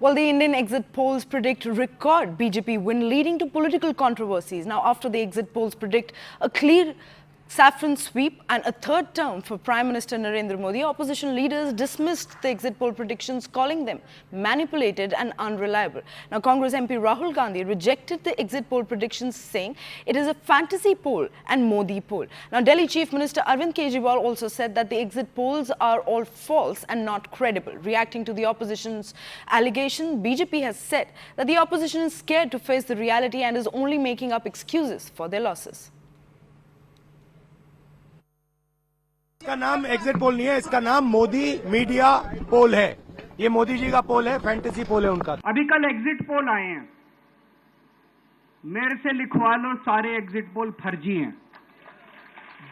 Well, the Indian exit polls predict record BJP win, leading to political controversies. Now, after the exit polls predict a clear saffron sweep and a third term for Prime Minister Narendra Modi, opposition leaders dismissed the exit poll predictions, calling them manipulated and unreliable. Now, Congress MP Rahul Gandhi rejected the exit poll predictions, saying it is a fantasy poll and Modi poll. Now, Delhi Chief Minister Arvind Kejriwal also said that the exit polls are all false and not credible. Reacting to the opposition's allegation, BJP has said that the opposition is scared to face the reality and is only making up excuses for their losses. इसका नाम exit poll नहीं है, इसका नाम Modi media पोल है। ये मोदी जी का पोल है, फैंटेसी पोल है उनका। अभी कल एग्जिट पोल आए हैं, मेरे से लिखवा लो, सारे एग्जिट पोल फर्जी हैं,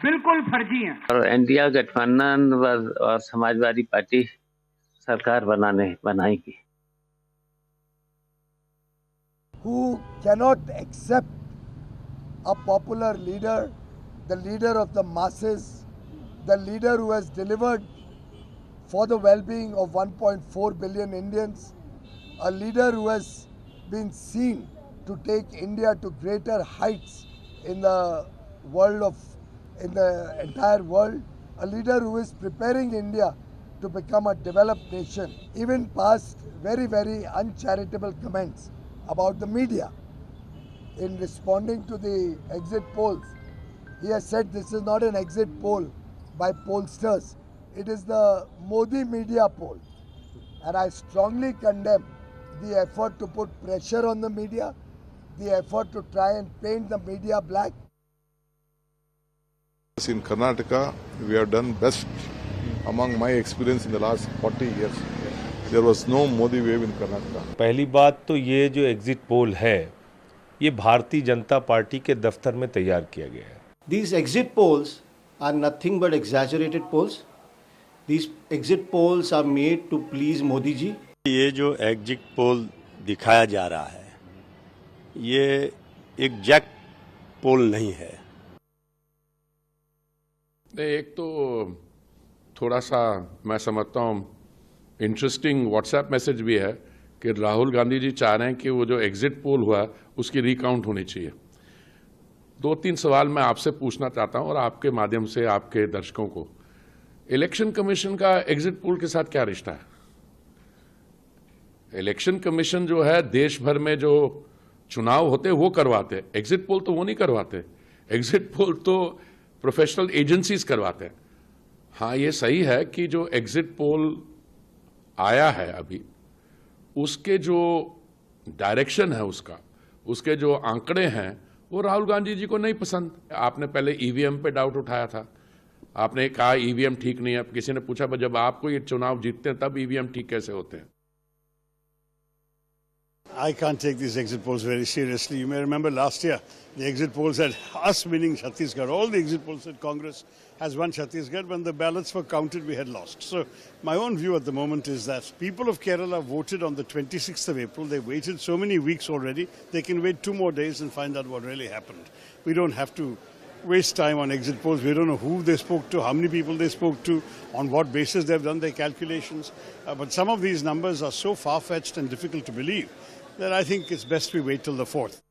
बिल्कुल फर्जी हैं। और इंडिया गठबंधन और समाजवादी पार्टी सरकार बनाएगी। Who cannot accept a popular leader, the leader of the masses, the leader who has delivered for the well-being of 1.4 billion Indians, a leader who has been seen to take India to greater heights in the entire world, a leader who is preparing India to become a developed nation, even passed very, very uncharitable comments about the media. In responding to the exit polls, he has said this is not an exit poll by pollsters. It is the Modi media poll. And I strongly condemn the effort to put pressure on the media, the effort to try and paint the media black. In Karnataka, we have done best among my experience in the last 40 years. There was no Modi wave in Karnataka. पहली बात तो ये जो exit poll है, ये Bharatiya Janata party के दफ्तर में तैयार किया गया है। These exit polls are nothing but exaggerated polls. These exit polls are made to please Modi ji. ये जो एग्जिट पोल दिखाया जा रहा है, ये एग्जैक्ट पोल नहीं है। एक तो थोड़ा सा मैं समझता हूँ इंटरेस्टिंग व्हाट्सएप मैसेज भी है कि राहुल गांधी जी चाह रहे हैं कि वो जो एग्जिट पोल हुआ उसकी रिकाउंट होनी चाहिए। दो तीन सवाल मैं आपसे पूछना चाहता हूं और आपके माध्यम से आपके दर्शकों को। इलेक्शन कमीशन का एग्जिट पोल के साथ क्या रिश्ता है? इलेक्शन कमीशन जो है देश भर में जो चुनाव होते वो करवाते, एग्जिट पोल तो वो नहीं करवाते। एग्जिट पोल तो प्रोफेशनल एजेंसीज करवाते हैं। हाँ, ये सही है कि जो एग्जिट पोल आया है अभी, उसके जो डायरेक्शन है उसके जो आंकड़े हैं वो राहुल गांधी जी को नहीं पसंद। आपने पहले ईवीएम पे डाउट उठाया था, आपने कहा ईवीएम ठीक नहीं है। किसी ने पूछा जब आपको ये चुनाव जीतते हैं तब ईवीएम ठीक कैसे होते हैं? I can't take these exit polls very seriously. You may remember last year, the exit polls had us winning Chhattisgarh. All the exit polls said Congress has won Chhattisgarh. When the ballots were counted, we had lost. So my own view at the moment is that people of Kerala voted on the 26th of April. They waited so many weeks already. They can wait 2 more days and find out what really happened. We don't have to waste time on exit polls. We don't know who they spoke to, how many people they spoke to, on what basis they've done their calculations. But some of these numbers are so far-fetched and difficult to believe that I think it's best we wait till the 4th.